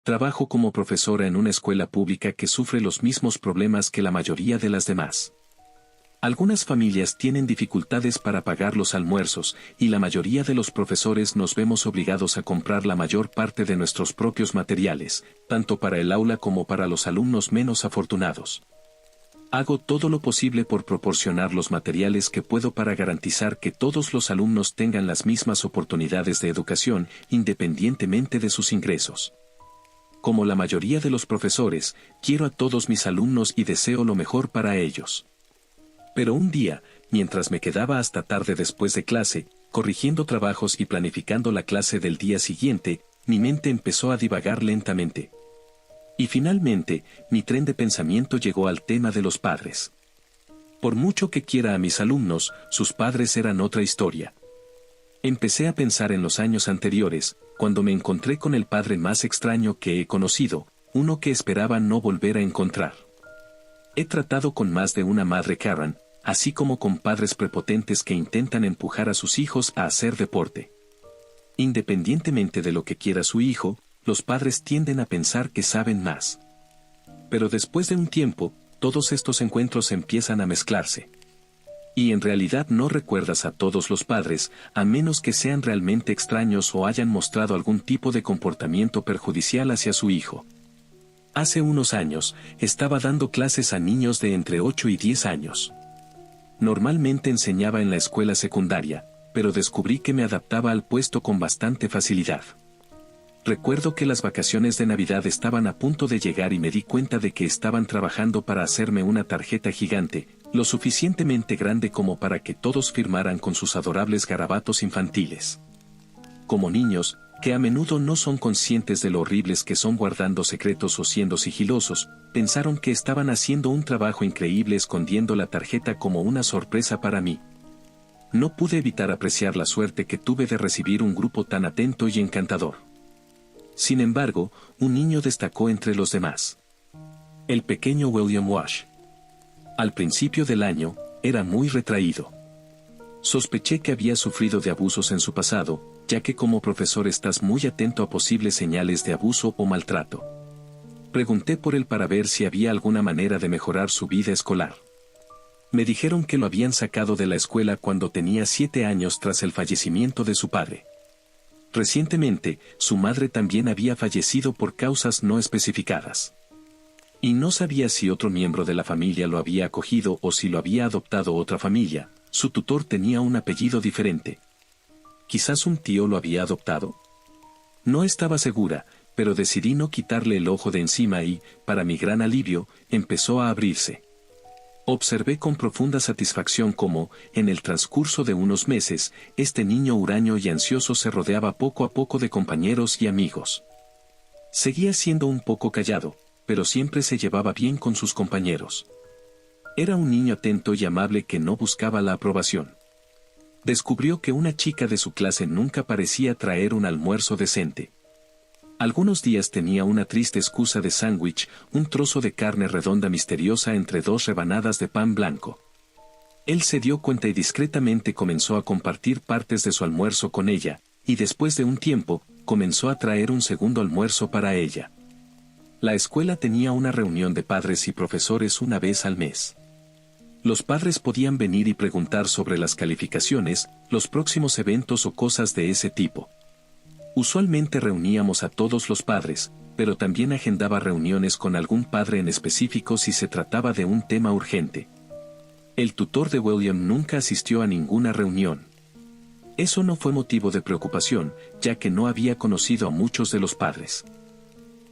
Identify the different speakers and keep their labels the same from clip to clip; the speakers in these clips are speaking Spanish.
Speaker 1: Trabajo como profesora en una escuela pública que sufre los mismos problemas que la mayoría de las demás. Algunas familias tienen dificultades para pagar los almuerzos, y la mayoría de los profesores nos vemos obligados a comprar la mayor parte de nuestros propios materiales, tanto para el aula como para los alumnos menos afortunados. Hago todo lo posible por proporcionar los materiales que puedo para garantizar que todos los alumnos tengan las mismas oportunidades de educación, independientemente de sus ingresos. Como la mayoría de los profesores, quiero a todos mis alumnos y deseo lo mejor para ellos. Pero un día, mientras me quedaba hasta tarde después de clase, corrigiendo trabajos y planificando la clase del día siguiente, mi mente empezó a divagar lentamente. Y finalmente, mi tren de pensamiento llegó al tema de los padres. Por mucho que quiera a mis alumnos, sus padres eran otra historia. Empecé a pensar en los años anteriores, cuando me encontré con el padre más extraño que he conocido, uno que esperaba no volver a encontrar. He tratado con más de una madre Karen, así como con padres prepotentes que intentan empujar a sus hijos a hacer deporte. Independientemente de lo que quiera su hijo, los padres tienden a pensar que saben más. Pero después de un tiempo, todos estos encuentros empiezan a mezclarse. Y en realidad no recuerdas a todos los padres, a menos que sean realmente extraños o hayan mostrado algún tipo de comportamiento perjudicial hacia su hijo. Hace unos años, estaba dando clases a niños de entre 8 y 10 años. Normalmente enseñaba en la escuela secundaria, pero descubrí que me adaptaba al puesto con bastante facilidad. Recuerdo que las vacaciones de Navidad estaban a punto de llegar y me di cuenta de que estaban trabajando para hacerme una tarjeta gigante, lo suficientemente grande como para que todos firmaran con sus adorables garabatos infantiles. Como niños, que a menudo no son conscientes de lo horribles que son guardando secretos o siendo sigilosos, pensaron que estaban haciendo un trabajo increíble escondiendo la tarjeta como una sorpresa para mí. No pude evitar apreciar la suerte que tuve de recibir un grupo tan atento y encantador. Sin embargo, un niño destacó entre los demás. El pequeño William Wash. Al principio del año, era muy retraído. Sospeché que había sufrido de abusos en su pasado, ya que como profesor estás muy atento a posibles señales de abuso o maltrato. Pregunté por él para ver si había alguna manera de mejorar su vida escolar. Me dijeron que lo habían sacado de la escuela cuando tenía 7 años tras el fallecimiento de su padre. Recientemente, su madre también había fallecido por causas no especificadas. Y no sabía si otro miembro de la familia lo había acogido o si lo había adoptado otra familia. Su tutor tenía un apellido diferente. ¿Quizás un tío lo había adoptado? No estaba segura, pero decidí no quitarle el ojo de encima y, para mi gran alivio, empezó a abrirse. Observé con profunda satisfacción cómo, en el transcurso de unos meses, este niño huraño y ansioso se rodeaba poco a poco de compañeros y amigos. Seguía siendo un poco callado, pero siempre se llevaba bien con sus compañeros. Era un niño atento y amable que no buscaba la aprobación. Descubrió que una chica de su clase nunca parecía traer un almuerzo decente. Algunos días tenía una triste excusa de sándwich, un trozo de carne redonda misteriosa entre 2 rebanadas de pan blanco. Él se dio cuenta y discretamente comenzó a compartir partes de su almuerzo con ella, y después de un tiempo, comenzó a traer un segundo almuerzo para ella. La escuela tenía una reunión de padres y profesores una vez al mes. Los padres podían venir y preguntar sobre las calificaciones, los próximos eventos o cosas de ese tipo. Usualmente reuníamos a todos los padres, pero también agendaba reuniones con algún padre en específico si se trataba de un tema urgente. El tutor de William nunca asistió a ninguna reunión. Eso no fue motivo de preocupación, ya que no había conocido a muchos de los padres.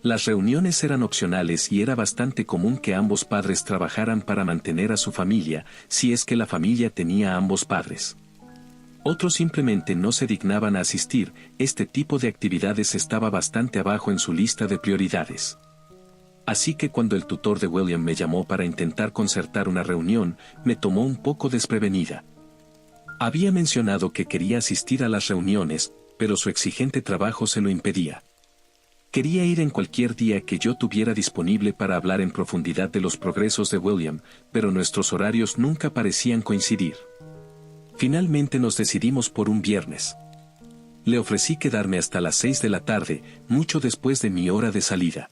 Speaker 1: Las reuniones eran opcionales y era bastante común que ambos padres trabajaran para mantener a su familia, si es que la familia tenía a ambos padres. Otros simplemente no se dignaban a asistir. Este tipo de actividades estaba bastante abajo en su lista de prioridades. Así que cuando el tutor de William me llamó para intentar concertar una reunión, me tomó un poco desprevenida. Había mencionado que quería asistir a las reuniones, pero su exigente trabajo se lo impedía. Quería ir en cualquier día que yo tuviera disponible para hablar en profundidad de los progresos de William, pero nuestros horarios nunca parecían coincidir. Finalmente nos decidimos por un viernes. Le ofrecí quedarme hasta las 6 de la tarde, mucho después de mi hora de salida.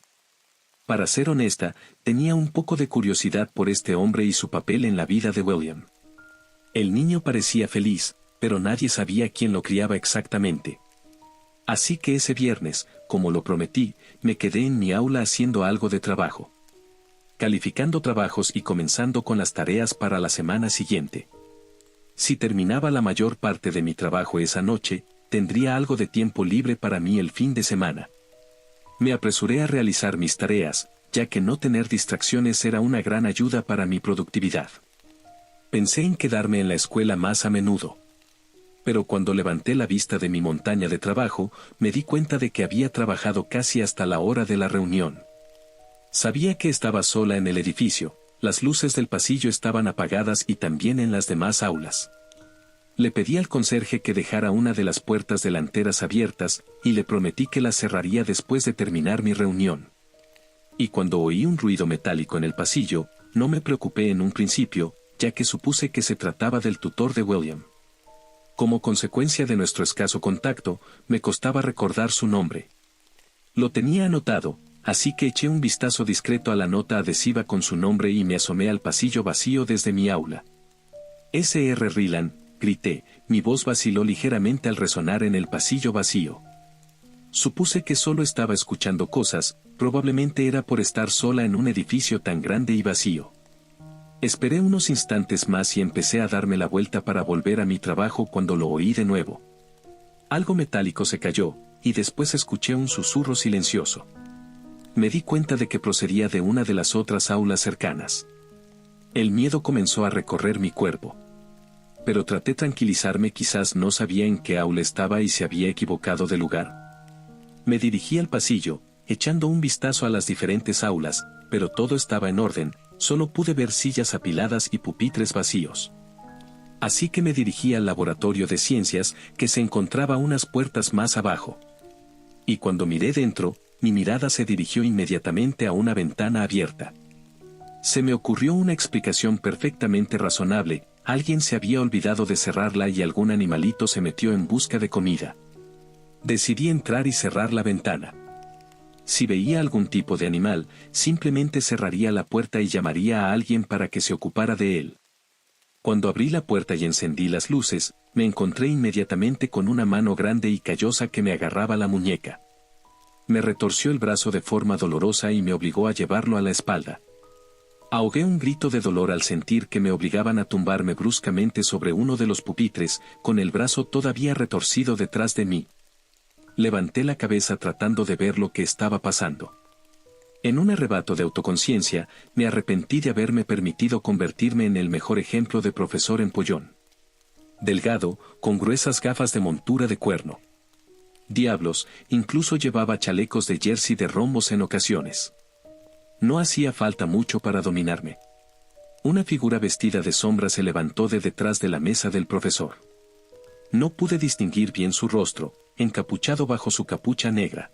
Speaker 1: Para ser honesta, tenía un poco de curiosidad por este hombre y su papel en la vida de William. El niño parecía feliz, pero nadie sabía quién lo criaba exactamente. Así que ese viernes, como lo prometí, me quedé en mi aula haciendo algo de trabajo. Calificando trabajos y comenzando con las tareas para la semana siguiente. Si terminaba la mayor parte de mi trabajo esa noche, tendría algo de tiempo libre para mí el fin de semana. Me apresuré a realizar mis tareas, ya que no tener distracciones era una gran ayuda para mi productividad. Pensé en quedarme en la escuela más a menudo. Pero cuando levanté la vista de mi montaña de trabajo, me di cuenta de que había trabajado casi hasta la hora de la reunión. Sabía que estaba sola en el edificio, las luces del pasillo estaban apagadas y también en las demás aulas. Le pedí al conserje que dejara una de las puertas delanteras abiertas, y le prometí que las cerraría después de terminar mi reunión. Y cuando oí un ruido metálico en el pasillo, no me preocupé en un principio, ya que supuse que se trataba del tutor de William. Como consecuencia de nuestro escaso contacto, me costaba recordar su nombre. Lo tenía anotado, así que eché un vistazo discreto a la nota adhesiva con su nombre y me asomé al pasillo vacío desde mi aula. S.R. Ryland, grité, mi voz vaciló ligeramente al resonar en el pasillo vacío. Supuse que solo estaba escuchando cosas, probablemente era por estar sola en un edificio tan grande y vacío. Esperé unos instantes más y empecé a darme la vuelta para volver a mi trabajo cuando lo oí de nuevo. Algo metálico se cayó, y después escuché un susurro silencioso. Me di cuenta de que procedía de una de las otras aulas cercanas. El miedo comenzó a recorrer mi cuerpo. Pero traté de tranquilizarme, quizás no sabía en qué aula estaba y se había equivocado de lugar. Me dirigí al pasillo, echando un vistazo a las diferentes aulas, pero todo estaba en orden, solo pude ver sillas apiladas y pupitres vacíos. Así que me dirigí al laboratorio de ciencias, que se encontraba unas puertas más abajo. Y cuando miré dentro, mi mirada se dirigió inmediatamente a una ventana abierta. Se me ocurrió una explicación perfectamente razonable: alguien se había olvidado de cerrarla y algún animalito se metió en busca de comida. Decidí entrar y cerrar la ventana. Si veía algún tipo de animal, simplemente cerraría la puerta y llamaría a alguien para que se ocupara de él. Cuando abrí la puerta y encendí las luces, me encontré inmediatamente con una mano grande y callosa que me agarraba la muñeca. Me retorció el brazo de forma dolorosa y me obligó a llevarlo a la espalda. Ahogué un grito de dolor al sentir que me obligaban a tumbarme bruscamente sobre uno de los pupitres, con el brazo todavía retorcido detrás de mí. Levanté la cabeza tratando de ver lo que estaba pasando. En un arrebato de autoconciencia, me arrepentí de haberme permitido convertirme en el mejor ejemplo de profesor empollón. Delgado, con gruesas gafas de montura de cuerno. Diablos, incluso llevaba chalecos de jersey de rombos en ocasiones. No hacía falta mucho para dominarme. Una figura vestida de sombra se levantó de detrás de la mesa del profesor. No pude distinguir bien su rostro, encapuchado bajo su capucha negra.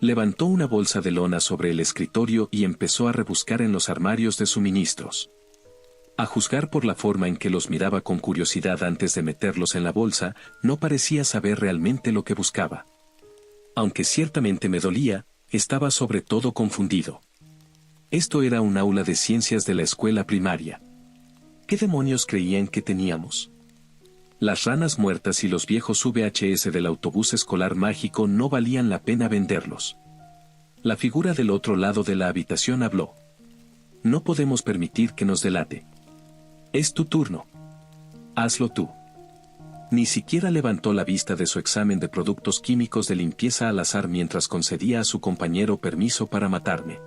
Speaker 1: Levantó una bolsa de lona sobre el escritorio y empezó a rebuscar en los armarios de suministros. A juzgar por la forma en que los miraba con curiosidad antes de meterlos en la bolsa, no parecía saber realmente lo que buscaba. Aunque ciertamente me dolía, estaba sobre todo confundido. Esto era un aula de ciencias de la escuela primaria. ¿Qué demonios creían que teníamos? Las ranas muertas y los viejos VHS del autobús escolar mágico no valían la pena venderlos. La figura del otro lado de la habitación habló. No podemos permitir que nos delate. Es tu turno. Hazlo tú. Ni siquiera levantó la vista de su examen de productos químicos de limpieza al azar mientras concedía a su compañero permiso para matarme.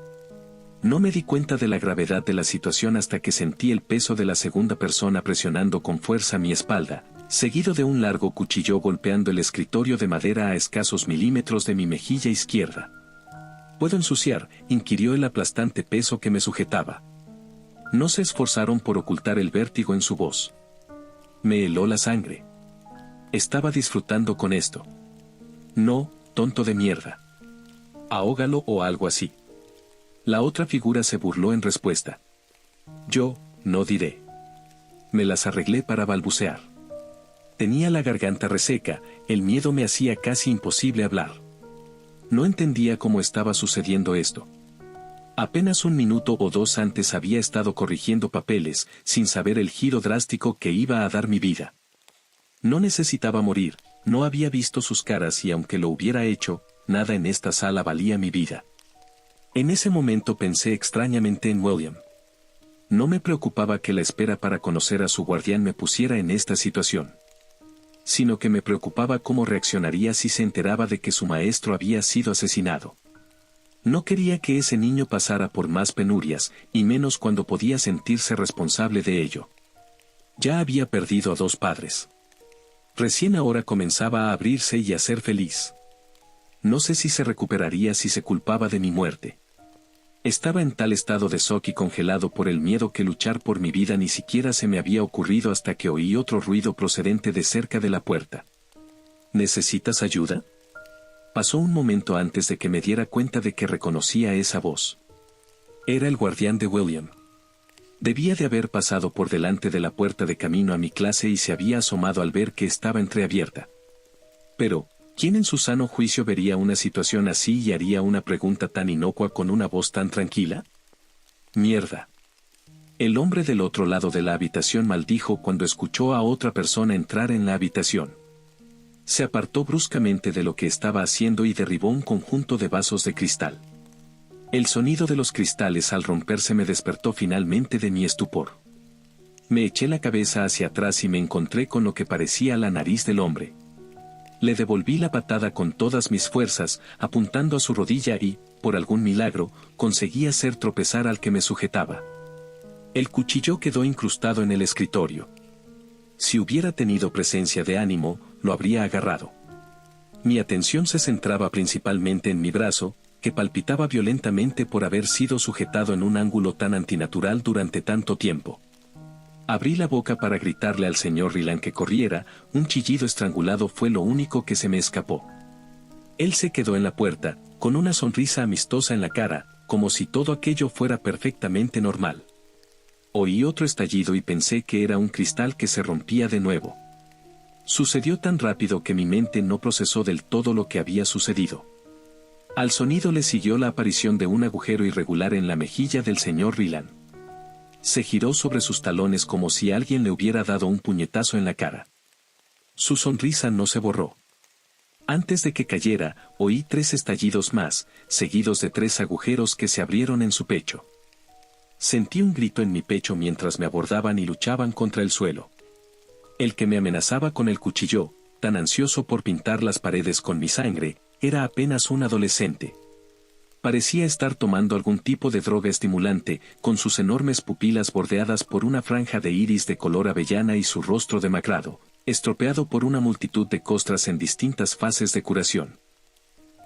Speaker 1: No me di cuenta de la gravedad de la situación hasta que sentí el peso de la segunda persona presionando con fuerza mi espalda, seguido de un largo cuchillo golpeando el escritorio de madera a escasos milímetros de mi mejilla izquierda. ¿Puedo ensuciar?, inquirió el aplastante peso que me sujetaba. No se esforzaron por ocultar el vértigo en su voz. Me heló la sangre. Estaba disfrutando con esto. No, tonto de mierda. Ahógalo o algo así. La otra figura se burló en respuesta. Yo, no diré. Me las arreglé para balbucear. Tenía la garganta reseca, el miedo me hacía casi imposible hablar. No entendía cómo estaba sucediendo esto. Apenas un minuto o dos antes había estado corrigiendo papeles, sin saber el giro drástico que iba a dar mi vida. No necesitaba morir, no había visto sus caras y aunque lo hubiera hecho, nada en esta sala valía mi vida. En ese momento pensé extrañamente en William. No me preocupaba que la espera para conocer a su guardián me pusiera en esta situación, sino que me preocupaba cómo reaccionaría si se enteraba de que su maestro había sido asesinado. No quería que ese niño pasara por más penurias, y menos cuando podía sentirse responsable de ello. Ya había perdido a 2 padres. Recién ahora comenzaba a abrirse y a ser feliz. No sé si se recuperaría si se culpaba de mi muerte. Estaba en tal estado de shock y congelado por el miedo que luchar por mi vida ni siquiera se me había ocurrido hasta que oí otro ruido procedente de cerca de la puerta. ¿Necesitas ayuda? Pasó un momento antes de que me diera cuenta de que reconocía esa voz. Era el guardián de William. Debía de haber pasado por delante de la puerta de camino a mi clase y se había asomado al ver que estaba entreabierta. Pero, ¿quién en su sano juicio vería una situación así y haría una pregunta tan inocua con una voz tan tranquila? ¡Mierda! El hombre del otro lado de la habitación maldijo cuando escuchó a otra persona entrar en la habitación. Se apartó bruscamente de lo que estaba haciendo y derribó un conjunto de vasos de cristal. El sonido de los cristales al romperse me despertó finalmente de mi estupor. Me eché la cabeza hacia atrás y me encontré con lo que parecía la nariz del hombre. Le devolví la patada con todas mis fuerzas, apuntando a su rodilla y, por algún milagro, conseguí hacer tropezar al que me sujetaba. El cuchillo quedó incrustado en el escritorio. Si hubiera tenido presencia de ánimo, lo habría agarrado. Mi atención se centraba principalmente en mi brazo, que palpitaba violentamente por haber sido sujetado en un ángulo tan antinatural durante tanto tiempo. Abrí la boca para gritarle al señor Ryland que corriera, un chillido estrangulado fue lo único que se me escapó. Él se quedó en la puerta, con una sonrisa amistosa en la cara, como si todo aquello fuera perfectamente normal. Oí otro estallido y pensé que era un cristal que se rompía de nuevo. Sucedió tan rápido que mi mente no procesó del todo lo que había sucedido. Al sonido le siguió la aparición de un agujero irregular en la mejilla del señor Ryland. Se giró sobre sus talones como si alguien le hubiera dado un puñetazo en la cara. Su sonrisa no se borró. Antes de que cayera, oí 3 estallidos más, seguidos de 3 agujeros que se abrieron en su pecho. Sentí un grito en mi pecho mientras me abordaban y luchaban contra el suelo. El que me amenazaba con el cuchillo, tan ansioso por pintar las paredes con mi sangre, era apenas un adolescente. Parecía estar tomando algún tipo de droga estimulante, con sus enormes pupilas bordeadas por una franja de iris de color avellana y su rostro demacrado, estropeado por una multitud de costras en distintas fases de curación.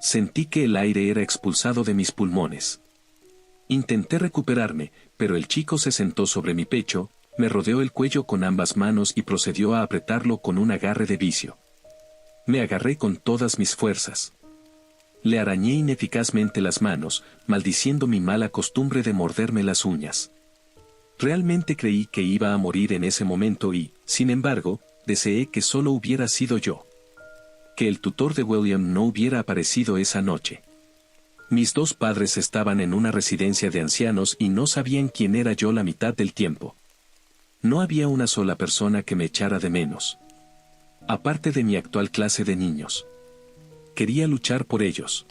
Speaker 1: Sentí que el aire era expulsado de mis pulmones. Intenté recuperarme, pero el chico se sentó sobre mi pecho, me rodeó el cuello con ambas manos y procedió a apretarlo con un agarre de vicio. Me agarré con todas mis fuerzas. Le arañé ineficazmente las manos, maldiciendo mi mala costumbre de morderme las uñas. Realmente creí que iba a morir en ese momento y, sin embargo, deseé que solo hubiera sido yo. Que el tutor de William no hubiera aparecido esa noche. Mis 2 padres estaban en una residencia de ancianos y no sabían quién era yo la mitad del tiempo. No había una sola persona que me echara de menos. Aparte de mi actual clase de niños. Quería luchar por ellos.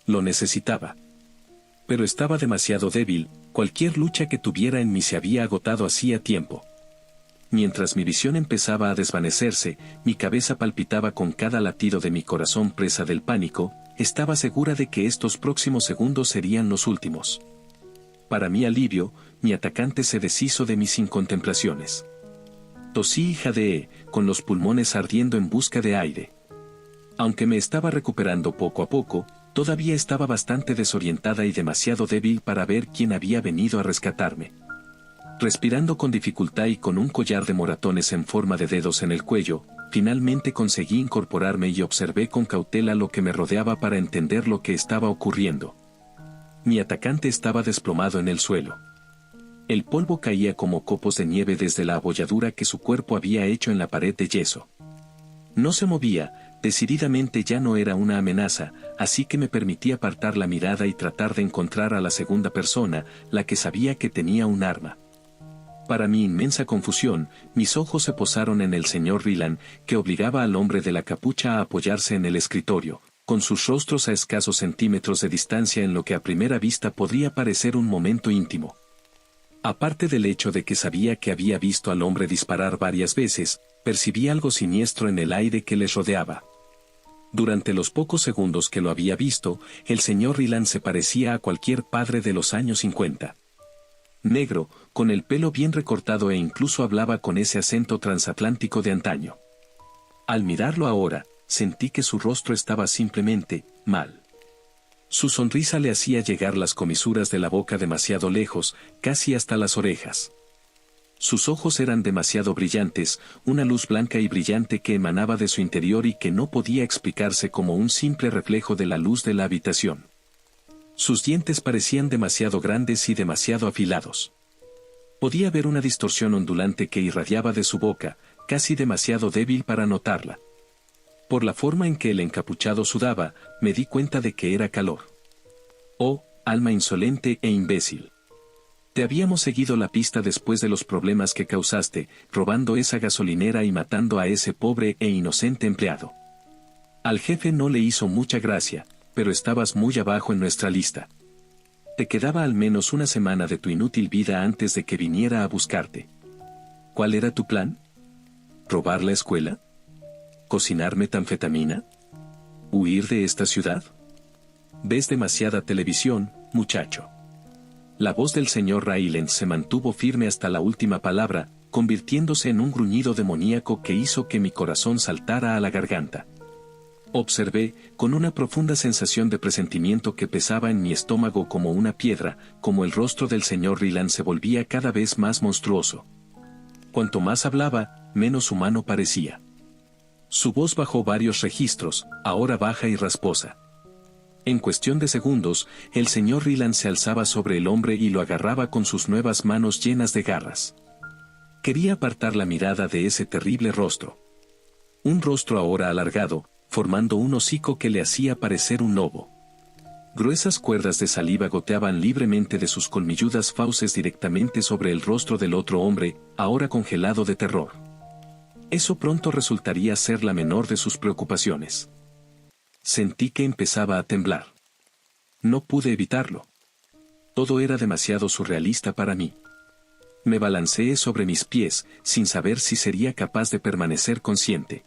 Speaker 1: Lo necesitaba. Pero estaba demasiado débil, cualquier lucha que tuviera en mí se había agotado hacía tiempo. Mientras mi visión empezaba a desvanecerse, mi cabeza palpitaba con cada latido de mi corazón presa del pánico, estaba segura de que estos próximos segundos serían los últimos. Para mi alivio, mi atacante se deshizo de mis sin contemplaciones. Tosí y jadeé, con los pulmones ardiendo en busca de aire. Aunque me estaba recuperando poco a poco, todavía estaba bastante desorientada y demasiado débil para ver quién había venido a rescatarme. Respirando con dificultad y con un collar de moratones en forma de dedos en el cuello, finalmente conseguí incorporarme y observé con cautela lo que me rodeaba para entender lo que estaba ocurriendo. Mi atacante estaba desplomado en el suelo. El polvo caía como copos de nieve desde la abolladura que su cuerpo había hecho en la pared de yeso. No se movía, decididamente ya no era una amenaza, así que me permití apartar la mirada y tratar de encontrar a la segunda persona, la que sabía que tenía un arma. Para mi inmensa confusión, mis ojos se posaron en el señor Ryland, que obligaba al hombre de la capucha a apoyarse en el escritorio, con sus rostros a escasos centímetros de distancia en lo que a primera vista podría parecer un momento íntimo. Aparte del hecho de que sabía que había visto al hombre disparar varias veces, percibí algo siniestro en el aire que les rodeaba. Durante los pocos segundos que lo había visto, el señor Ryland se parecía a cualquier padre de los años 50. Negro, con el pelo bien recortado e incluso hablaba con ese acento transatlántico de antaño. Al mirarlo ahora, sentí que su rostro estaba simplemente mal. Su sonrisa le hacía llegar las comisuras de la boca demasiado lejos, casi hasta las orejas. Sus ojos eran demasiado brillantes, una luz blanca y brillante que emanaba de su interior y que no podía explicarse como un simple reflejo de la luz de la habitación. Sus dientes parecían demasiado grandes y demasiado afilados. Podía ver una distorsión ondulante que irradiaba de su boca, casi demasiado débil para notarla. Por la forma en que el encapuchado sudaba, me di cuenta de que era calor. Oh, alma insolente e imbécil. Te habíamos seguido la pista después de los problemas que causaste, robando esa gasolinera y matando a ese pobre e inocente empleado. Al jefe no le hizo mucha gracia, pero estabas muy abajo en nuestra lista. Te quedaba al menos una semana de tu inútil vida antes de que viniera a buscarte. ¿Cuál era tu plan? ¿Robar la escuela? ¿Cocinar metanfetamina? ¿Huir de esta ciudad? Ves demasiada televisión, muchacho. La voz del señor Ryland se mantuvo firme hasta la última palabra, convirtiéndose en un gruñido demoníaco que hizo que mi corazón saltara a la garganta. Observé, con una profunda sensación de presentimiento que pesaba en mi estómago como una piedra, como el rostro del señor Ryland se volvía cada vez más monstruoso. Cuanto más hablaba, menos humano parecía. Su voz bajó varios registros, ahora baja y rasposa. En cuestión de segundos, el señor Ryland se alzaba sobre el hombre y lo agarraba con sus nuevas manos llenas de garras. Quería apartar la mirada de ese terrible rostro. Un rostro ahora alargado, formando un hocico que le hacía parecer un lobo. Gruesas cuerdas de saliva goteaban libremente de sus colmilludas fauces directamente sobre el rostro del otro hombre, ahora congelado de terror. Eso pronto resultaría ser la menor de sus preocupaciones. Sentí que empezaba a temblar. No pude evitarlo. Todo era demasiado surrealista para mí. Me balanceé sobre mis pies, sin saber si sería capaz de permanecer consciente.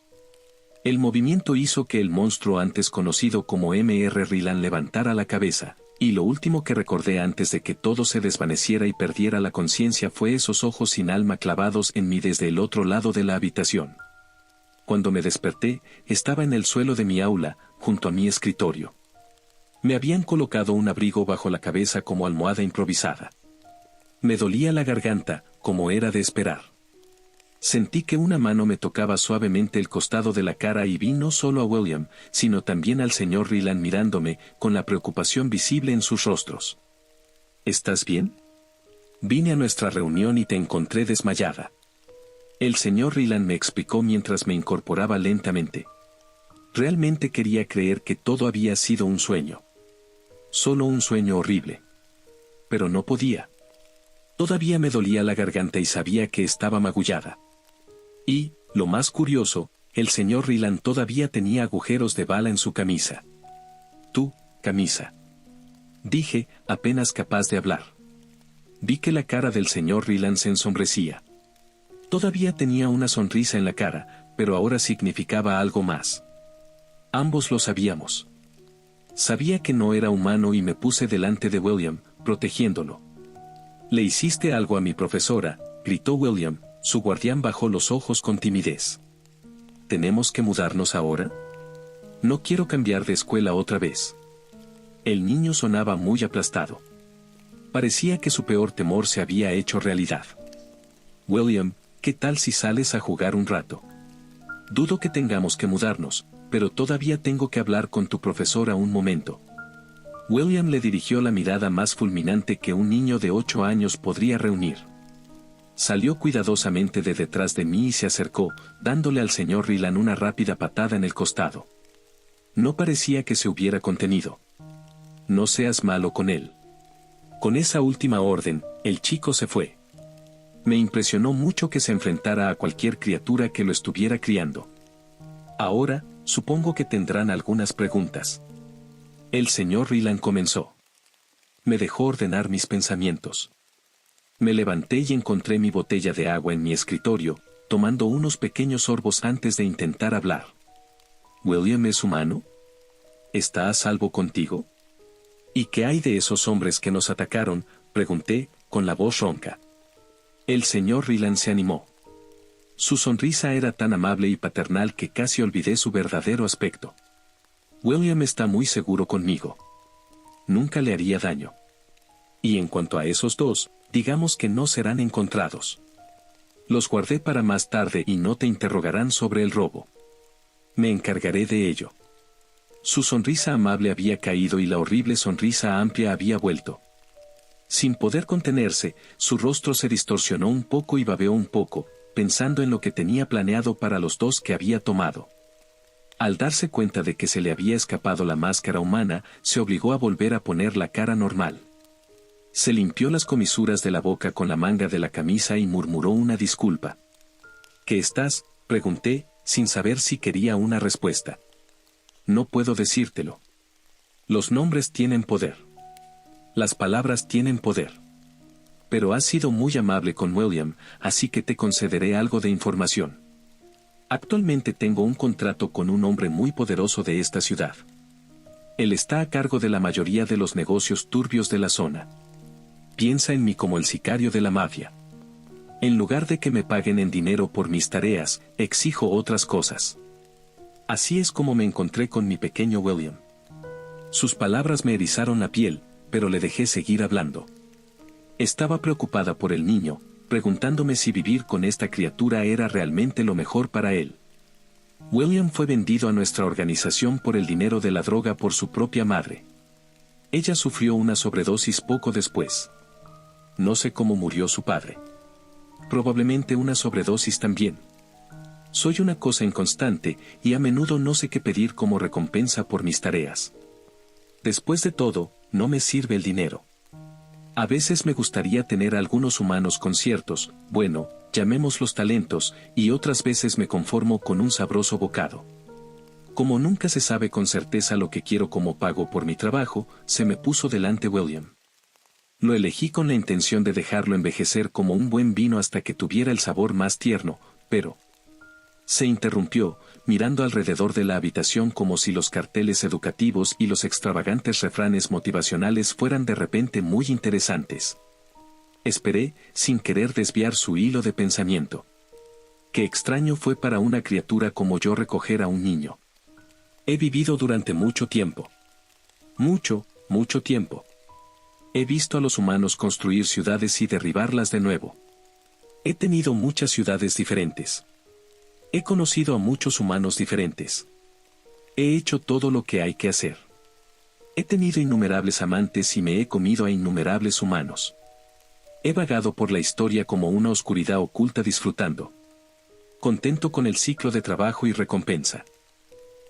Speaker 1: El movimiento hizo que el monstruo antes conocido como M.R. Ryland levantara la cabeza, y lo último que recordé antes de que todo se desvaneciera y perdiera la conciencia fue esos ojos sin alma clavados en mí desde el otro lado de la habitación. Cuando me desperté, estaba en el suelo de mi aula, junto a mi escritorio. Me habían colocado un abrigo bajo la cabeza como almohada improvisada. Me dolía la garganta, como era de esperar. Sentí que una mano me tocaba suavemente el costado de la cara y vi no solo a William, sino también al señor Ryland mirándome, con la preocupación visible en sus rostros. ¿Estás bien? Vine a nuestra reunión y te encontré desmayada. El señor Ryland me explicó mientras me incorporaba lentamente. Realmente quería creer que todo había sido un sueño. Solo un sueño horrible. Pero no podía. Todavía me dolía la garganta y sabía que estaba magullada. Y, lo más curioso, el señor Ryland todavía tenía agujeros de bala en su camisa. «Tu camisa», dije, apenas capaz de hablar. Vi que la cara del señor Ryland se ensombrecía. Todavía tenía una sonrisa en la cara, pero ahora significaba algo más. Ambos lo sabíamos. Sabía que no era humano y me puse delante de William, protegiéndolo. «Le hiciste algo a mi profesora», gritó William, su guardián bajó los ojos con timidez. «¿Tenemos que mudarnos ahora? No quiero cambiar de escuela otra vez». El niño sonaba muy aplastado. Parecía que su peor temor se había hecho realidad. «William, ¿qué tal si sales a jugar un rato? Dudo que tengamos que mudarnos, pero todavía tengo que hablar con tu profesora un momento». William le dirigió la mirada más fulminante que un niño de 8 años podría reunir. Salió cuidadosamente de detrás de mí y se acercó, dándole al señor Ryland una rápida patada en el costado. No parecía que se hubiera contenido. No seas malo con él. Con esa última orden, el chico se fue. Me impresionó mucho que se enfrentara a cualquier criatura que lo estuviera criando. Ahora, supongo que tendrán algunas preguntas. El señor Ryland comenzó. Me dejó ordenar mis pensamientos. Me levanté y encontré mi botella de agua en mi escritorio, tomando unos pequeños sorbos antes de intentar hablar. ¿William es humano? ¿Está a salvo contigo? ¿Y qué hay de esos hombres que nos atacaron?, pregunté, con la voz ronca. El señor Ryland se animó. Su sonrisa era tan amable y paternal que casi olvidé su verdadero aspecto. William está muy seguro conmigo. Nunca le haría daño. Y en cuanto a esos dos, digamos que no serán encontrados. Los guardé para más tarde y no te interrogarán sobre el robo. Me encargaré de ello. Su sonrisa amable había caído y la horrible sonrisa amplia había vuelto. Sin poder contenerse, su rostro se distorsionó un poco y babeó un poco, pensando en lo que tenía planeado para los dos que había tomado. Al darse cuenta de que se le había escapado la máscara humana, se obligó a volver a poner la cara normal. Se limpió las comisuras de la boca con la manga de la camisa y murmuró una disculpa. ¿Qué estás?, pregunté, sin saber si quería una respuesta. No puedo decírtelo. Los nombres tienen poder. Las palabras tienen poder. Pero has sido muy amable con William, así que te concederé algo de información. Actualmente tengo un contrato con un hombre muy poderoso de esta ciudad. Él está a cargo de la mayoría de los negocios turbios de la zona. Piensa en mí como el sicario de la mafia. En lugar de que me paguen en dinero por mis tareas, exijo otras cosas. Así es como me encontré con mi pequeño William. Sus palabras me erizaron la piel, pero le dejé seguir hablando. Estaba preocupada por el niño, preguntándome si vivir con esta criatura era realmente lo mejor para él. William fue vendido a nuestra organización por el dinero de la droga por su propia madre. Ella sufrió una sobredosis poco después. No sé cómo murió su padre. Probablemente una sobredosis también. Soy una cosa inconstante, y a menudo no sé qué pedir como recompensa por mis tareas. Después de todo, no me sirve el dinero. A veces me gustaría tener algunos humanos con ciertos, bueno, llamémoslos talentos, y otras veces me conformo con un sabroso bocado. Como nunca se sabe con certeza lo que quiero como pago por mi trabajo, se me puso delante William. Lo elegí con la intención de dejarlo envejecer como un buen vino hasta que tuviera el sabor más tierno, pero... Se interrumpió, mirando alrededor de la habitación como si los carteles educativos y los extravagantes refranes motivacionales fueran de repente muy interesantes. Esperé, sin querer desviar su hilo de pensamiento. Qué extraño fue para una criatura como yo recoger a un niño. He vivido durante mucho tiempo. Mucho tiempo. He visto a los humanos construir ciudades y derribarlas de nuevo. He tenido muchas ciudades diferentes. He conocido a muchos humanos diferentes. He hecho todo lo que hay que hacer. He tenido innumerables amantes y me he comido a innumerables humanos. He vagado por la historia como una oscuridad oculta disfrutando. Contento con el ciclo de trabajo y recompensa.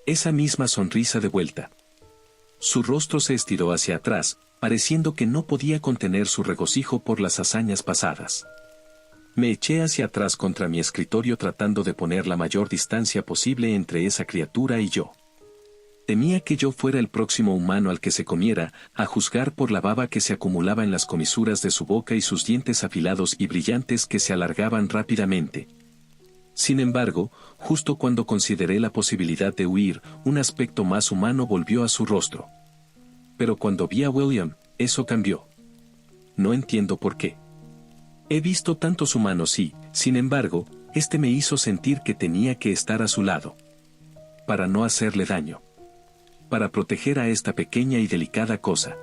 Speaker 1: Esa misma sonrisa de vuelta. Su rostro se estiró hacia atrás, pareciendo que no podía contener su regocijo por las hazañas pasadas. Me eché hacia atrás contra mi escritorio tratando de poner la mayor distancia posible entre esa criatura y yo. Temía que yo fuera el próximo humano al que se comiera, a juzgar por la baba que se acumulaba en las comisuras de su boca y sus dientes afilados y brillantes que se alargaban rápidamente. Sin embargo, justo cuando consideré la posibilidad de huir, un aspecto más humano volvió a su rostro. Pero cuando vi a William, eso cambió. No entiendo por qué. He visto tantos humanos y, sin embargo, este me hizo sentir que tenía que estar a su lado. Para no hacerle daño. Para proteger a esta pequeña y delicada cosa.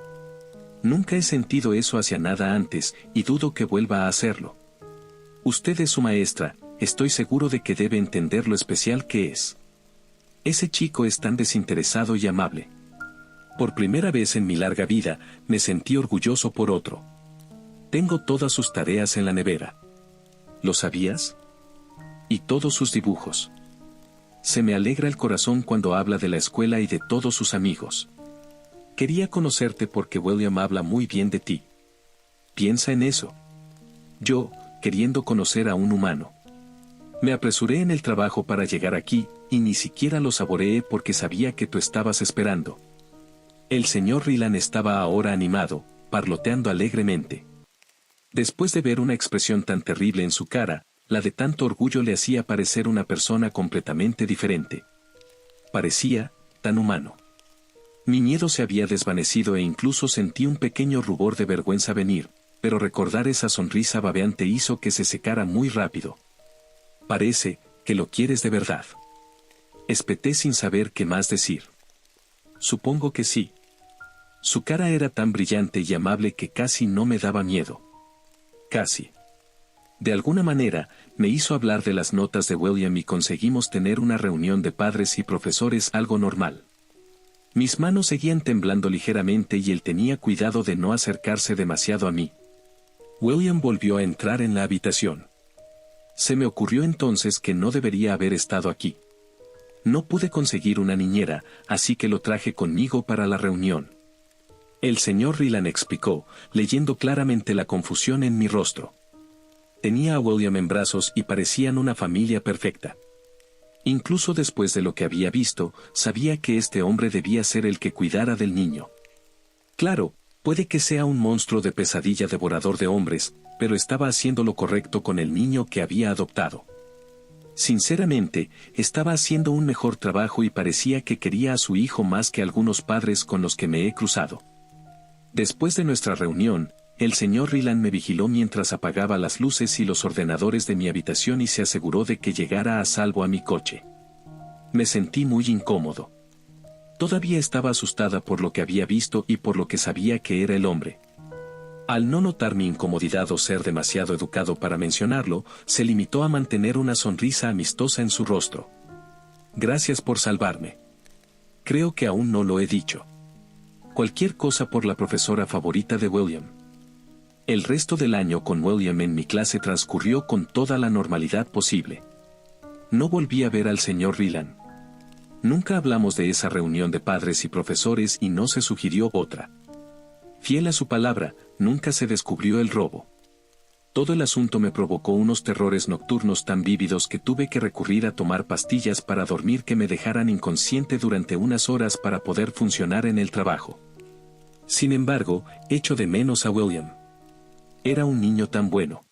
Speaker 1: Nunca he sentido eso hacia nada antes, y dudo que vuelva a hacerlo. Usted es su maestra, estoy seguro de que debe entender lo especial que es. Ese chico es tan desinteresado y amable. Por primera vez en mi larga vida, me sentí orgulloso por otro. Tengo todas sus tareas en la nevera. ¿Lo sabías? Y todos sus dibujos. Se me alegra el corazón cuando habla de la escuela y de todos sus amigos. Quería conocerte porque William habla muy bien de ti. Piensa en eso. Yo, queriendo conocer a un humano. Me apresuré en el trabajo para llegar aquí, y ni siquiera lo saboreé porque sabía que tú estabas esperando. El señor Ryland estaba ahora animado, parloteando alegremente. Después de ver una expresión tan terrible en su cara, la de tanto orgullo le hacía parecer una persona completamente diferente. Parecía tan humano. Mi miedo se había desvanecido e incluso sentí un pequeño rubor de vergüenza venir, pero recordar esa sonrisa babeante hizo que se secara muy rápido. Parece que lo quieres de verdad. Espeté sin saber qué más decir. Supongo que sí. Su cara era tan brillante y amable que casi no me daba miedo. Casi. De alguna manera, me hizo hablar de las notas de William y conseguimos tener una reunión de padres y profesores algo normal. Mis manos seguían temblando ligeramente y él tenía cuidado de no acercarse demasiado a mí. William volvió a entrar en la habitación. Se me ocurrió entonces que no debería haber estado aquí. No pude conseguir una niñera, así que lo traje conmigo para la reunión. El señor Ryland explicó, leyendo claramente la confusión en mi rostro. Tenía a William en brazos y parecían una familia perfecta. Incluso después de lo que había visto, sabía que este hombre debía ser el que cuidara del niño. Claro, puede que sea un monstruo de pesadilla devorador de hombres, pero estaba haciendo lo correcto con el niño que había adoptado. Sinceramente, estaba haciendo un mejor trabajo y parecía que quería a su hijo más que algunos padres con los que me he cruzado. Después de nuestra reunión, el señor Ryland me vigiló mientras apagaba las luces y los ordenadores de mi habitación y se aseguró de que llegara a salvo a mi coche. Me sentí muy incómodo. Todavía estaba asustada por lo que había visto y por lo que sabía que era el hombre. Al no notar mi incomodidad o ser demasiado educado para mencionarlo, se limitó a mantener una sonrisa amistosa en su rostro. Gracias por salvarme. Creo que aún no lo he dicho. Cualquier cosa por la profesora favorita de William. El resto del año con William en mi clase transcurrió con toda la normalidad posible. No volví a ver al señor Ryland. Nunca hablamos de esa reunión de padres y profesores y no se sugirió otra. Fiel a su palabra, nunca se descubrió el robo. Todo el asunto me provocó unos terrores nocturnos tan vívidos que tuve que recurrir a tomar pastillas para dormir que me dejaran inconsciente durante unas horas para poder funcionar en el trabajo. Sin embargo, echo de menos a William. Era un niño tan bueno.